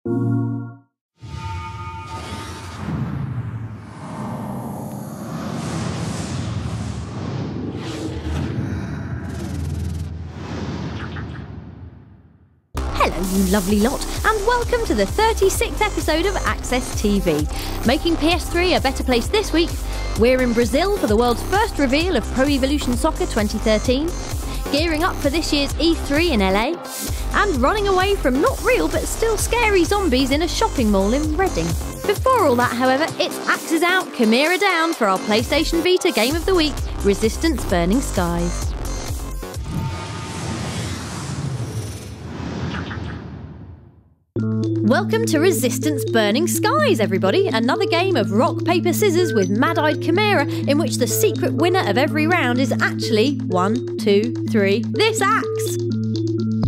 Hello you lovely lot, and welcome to the 36th episode of Access TV. Making PS3 a better place this week, we're in Brazil for the world's first reveal of Pro Evolution Soccer 2013, gearing up for this year's E3 in LA, and running away from not real but still scary zombies in a shopping mall in Reading. Before all that, however, it's Axes Out, Chimera Down for our PlayStation Vita Game of the Week, Resistance Burning Skies. Welcome to Resistance Burning Skies, everybody! Another game of rock, paper, scissors with mad-eyed Chimera in which the secret winner of every round is actually 1, 2, 3, this axe!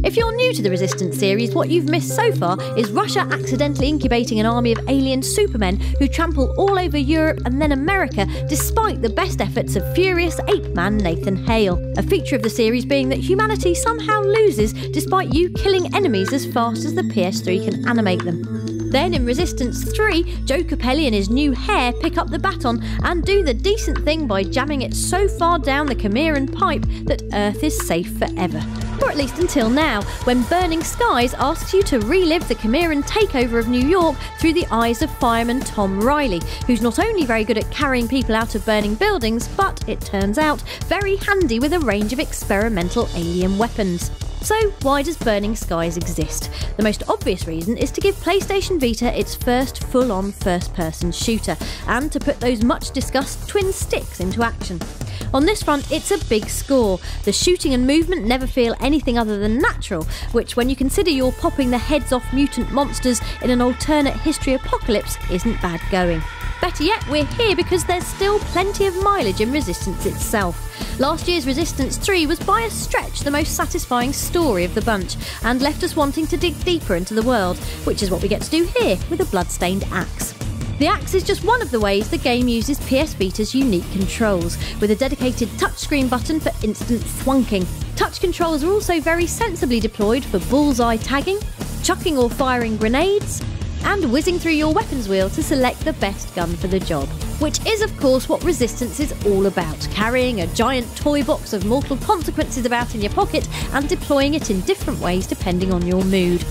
If you're new to the Resistance series, what you've missed so far is Russia accidentally incubating an army of alien supermen who trample all over Europe and then America despite the best efforts of furious ape-man Nathan Hale. A feature of the series being that humanity somehow loses despite you killing enemies as fast as the PS3 can animate them. Then in Resistance 3, Joe Capelli and his new hair pick up the baton and do the decent thing by jamming it so far down the Chimeran pipe that Earth is safe forever. Or at least until now, when Burning Skies asks you to relive the Chimeran takeover of New York through the eyes of fireman Tom Riley, who's not only very good at carrying people out of burning buildings, but, it turns out, very handy with a range of experimental alien weapons. So why does Burning Skies exist? The most obvious reason is to give PlayStation Vita its first full-on first-person shooter, and to put those much-discussed twin sticks into action. On this front, it's a big score. The shooting and movement never feel anything other than natural, which, when you consider you're popping the heads off mutant monsters in an alternate history apocalypse, isn't bad going. Better yet, we're here because there's still plenty of mileage in Resistance itself. Last year's Resistance 3 was by a stretch the most satisfying story of the bunch, and left us wanting to dig deeper into the world, which is what we get to do here with a bloodstained axe. The axe is just one of the ways the game uses PS Vita's unique controls, with a dedicated touchscreen button for instant thwunking. Touch controls are also very sensibly deployed for bullseye tagging, chucking or firing grenades, and whizzing through your weapons wheel to select the best gun for the job. Which is, of course, what Resistance is all about, carrying a giant toy box of mortal consequences about in your pocket and deploying it in different ways depending on your mood.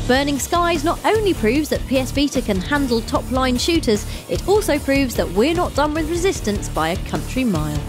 Burning Skies not only proves that PS Vita can handle top-line shooters, it also proves that we're not done with Resistance by a country mile.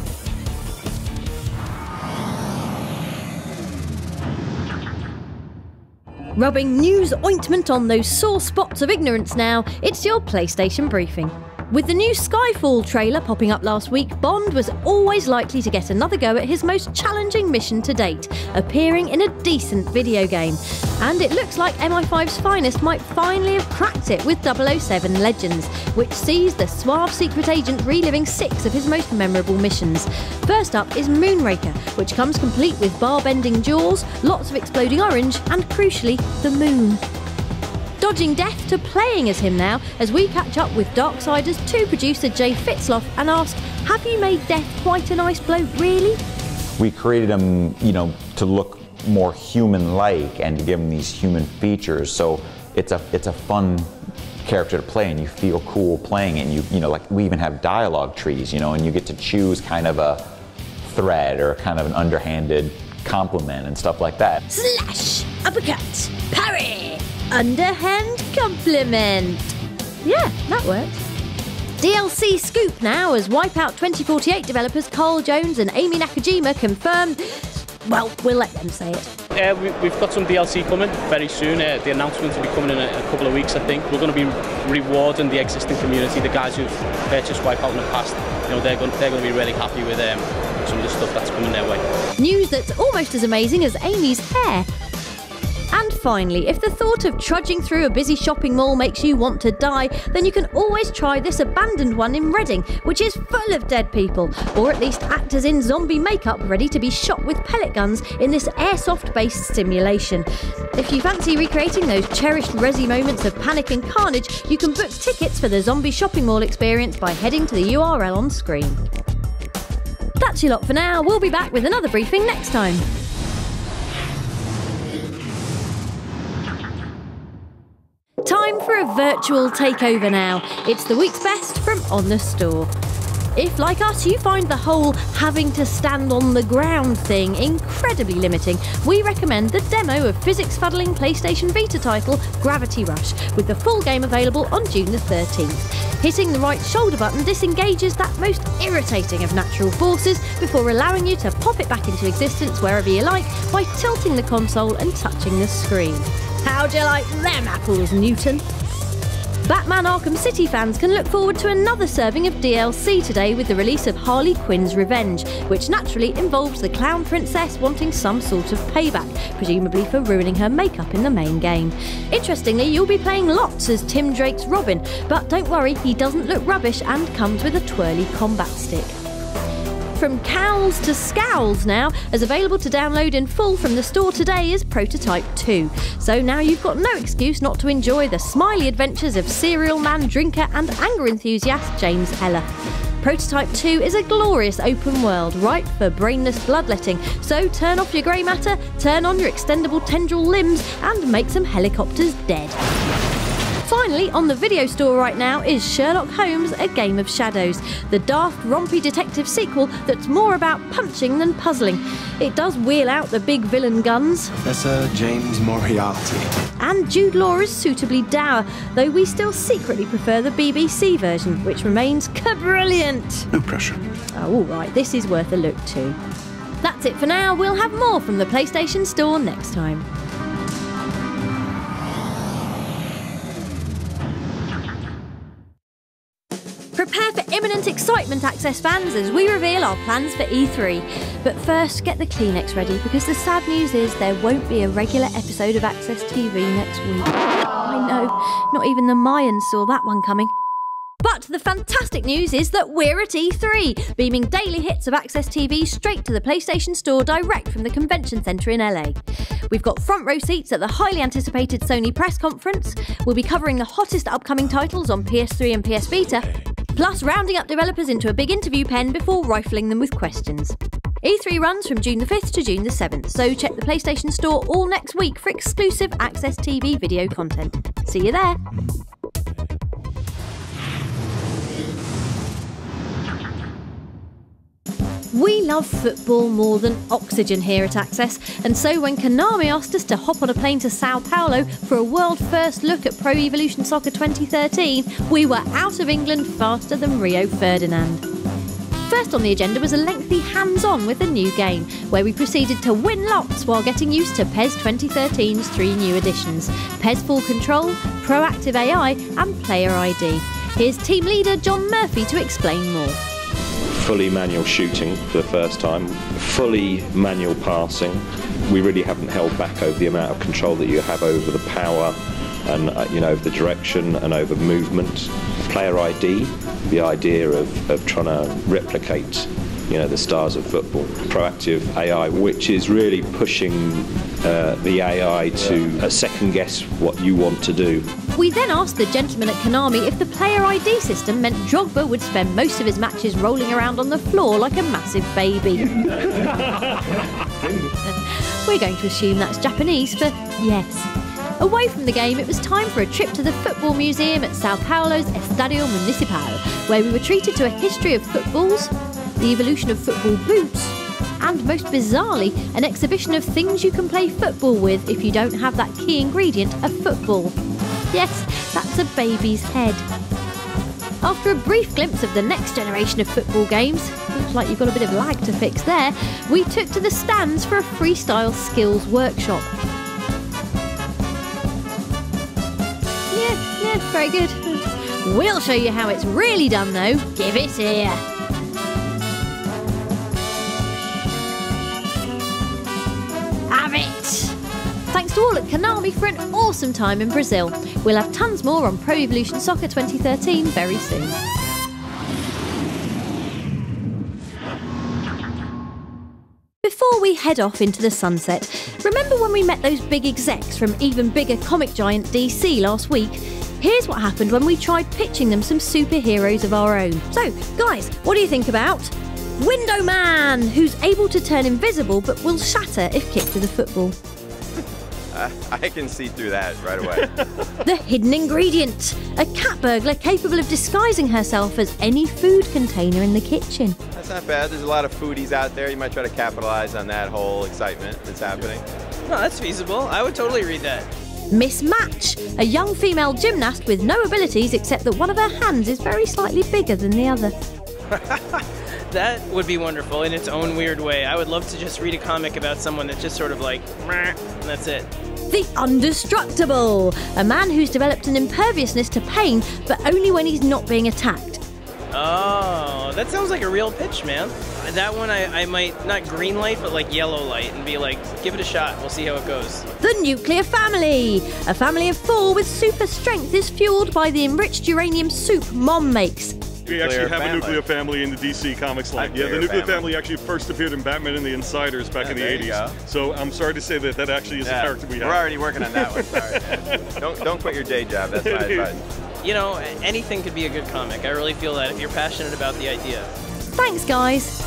Rubbing news ointment on those sore spots of ignorance now, it's your PlayStation briefing. With the new Skyfall trailer popping up last week, Bond was always likely to get another go at his most challenging mission to date, appearing in a decent video game. And it looks like MI5's finest might finally have cracked it with 007 Legends, which sees the suave secret agent reliving 6 of his most memorable missions. First up is Moonraker, which comes complete with bar-bending jaws, lots of exploding orange, and crucially, the moon. Dodging death to playing as him now, as we catch up with Darksiders 2 producer Jay Fitzloff and ask, have you made death quite a nice bloke, really? We created him, to look more human-like and to give him these human features, so it's a fun character to play and you feel cool playing it, and like we even have dialogue trees, and you get to choose kind of a thread or kind of an underhanded compliment and stuff like that. Slash, uppercut, parry, underhand compliment. Yeah, that works. DLC scoop now, as Wipeout 2048 developers Carl Jones and Amy Nakajima confirm. Well, we'll let them say it. We've got some DLC coming very soon. The announcement will be coming in a couple of weeks, I think. We're going to be rewarding the existing community, the guys who've purchased Wipeout in the past. They're going to be really happy with some of the stuff that's coming their way. News that's almost as amazing as Amy's hair. And finally, if the thought of trudging through a busy shopping mall makes you want to die, then you can always try this abandoned one in Reading, which is full of dead people, or at least actors in zombie makeup ready to be shot with pellet guns in this airsoft-based simulation. If you fancy recreating those cherished Resi moments of panic and carnage, you can book tickets for the zombie shopping mall experience by heading to the URL on screen. That's your lot for now. We'll be back with another briefing next time. Time for a virtual takeover now. It's the week's best from On The Store. If, like us, you find the whole having to stand on the ground thing incredibly limiting, we recommend the demo of physics-fuddling PlayStation Vita title Gravity Rush, with the full game available on June the 13th. Hitting the right shoulder button disengages that most irritating of natural forces before allowing you to pop it back into existence wherever you like by tilting the console and touching the screen. How'd you like them apples, Newton? Batman Arkham City fans can look forward to another serving of DLC today with the release of Harley Quinn's Revenge, which naturally involves the clown princess wanting some sort of payback, presumably for ruining her makeup in the main game. Interestingly, you'll be playing lots as Tim Drake's Robin, but don't worry, he doesn't look rubbish and comes with a twirly combat stick. From cowls to scowls now, as available to download in full from the store today is Prototype 2. So now you've got no excuse not to enjoy the smiley adventures of serial man, drinker and anger enthusiast James Heller. Prototype 2 is a glorious open world, ripe for brainless bloodletting, so turn off your grey matter, turn on your extendable tendril limbs and make some helicopters dead. Finally, on the video store right now is Sherlock Holmes: A Game of Shadows, the daft, rompy detective sequel that's more about punching than puzzling. It does wheel out the big villain guns. Professor James Moriarty. And Jude Law is suitably dour, though we still secretly prefer the BBC version, which remains brilliant. No pressure. Oh, all right, this is worth a look too. That's it for now. We'll have more from the PlayStation Store next time. Prepare for imminent excitement, Access fans, as we reveal our plans for E3. But first, get the Kleenex ready, because the sad news is there won't be a regular episode of Access TV next week. I know, not even the Mayans saw that one coming. But the fantastic news is that we're at E3, beaming daily hits of Access TV straight to the PlayStation Store direct from the convention centre in LA. We've got front row seats at the highly anticipated Sony press conference, we'll be covering the hottest upcoming titles on PS3 and PS Vita, plus rounding up developers into a big interview pen before rifling them with questions. E3 runs from June the 5th to June the 7th, so check the PlayStation Store all next week for exclusive Access TV video content. See you there! We love football more than oxygen here at Access, and so when Konami asked us to hop on a plane to Sao Paulo for a world first look at Pro Evolution Soccer 2013, we were out of England faster than Rio Ferdinand. First on the agenda was a lengthy hands-on with the new game, where we proceeded to win lots while getting used to PES 2013's 3 new additions: PES Full Control, Proactive AI and Player ID. Here's team leader John Murphy to explain more. Fully manual shooting for the first time, fully manual passing. We really haven't held back over the amount of control that you have over the power and over the direction and over movement. Player ID, the idea of trying to replicate the stars of football. Proactive AI, which is really pushing the AI to second guess what you want to do. We then asked the gentleman at Konami if the Player ID system meant Drogba would spend most of his matches rolling around on the floor like a massive baby. We're going to assume that's Japanese for yes. Away from the game, it was time for a trip to the Football Museum at Sao Paulo's Estadio Municipal, where we were treated to a history of footballs, the evolution of football boots, and most bizarrely, an exhibition of things you can play football with if you don't have that key ingredient of football. Yes, that's a baby's head. After a brief glimpse of the next generation of football games, looks like you've got a bit of lag to fix there, we took to the stands for a freestyle skills workshop. Yeah, very good. We'll show you how it's really done though. Give it here. Have it! Thanks to all at Konami for an awesome time in Brazil. We'll have tons more on Pro Evolution Soccer 2013 very soon. Before we head off into the sunset, remember when we met those big execs from even bigger comic giant DC last week? Here's what happened when we tried pitching them some superheroes of our own. So, guys, what do you think about Window Man, who's able to turn invisible but will shatter if kicked with a football? I can see through that right away. The hidden ingredient. A cat burglar capable of disguising herself as any food container in the kitchen. That's not bad. There's a lot of foodies out there. You might try to capitalize on that whole excitement that's happening. No, that's feasible. I would totally read that. Mismatch. A young female gymnast with no abilities except that one of her hands is very slightly bigger than the other. That would be wonderful in its own weird way. I would love to just read a comic about someone that's just sort of like, meh, and that's it. The Undestructible. A man who's developed an imperviousness to pain, but only when he's not being attacked. Oh, that sounds like a real pitch, man. That one I might, not green light, but like yellow light, and be like, give it a shot, we'll see how it goes. The Nuclear Family. A family of 4 with super strength is fueled by the enriched uranium soup Mom makes. We actually have a nuclear family in the DC Comics line. Yeah, the nuclear family actually first appeared in Batman and the Insiders back in the 80s. So I'm sorry to say that that actually is a character we have. We're already working on that one. Sorry. Yeah. Don't quit your day job. That's my advice. You know, anything could be a good comic. I really feel that if you're passionate about the idea. Thanks, guys.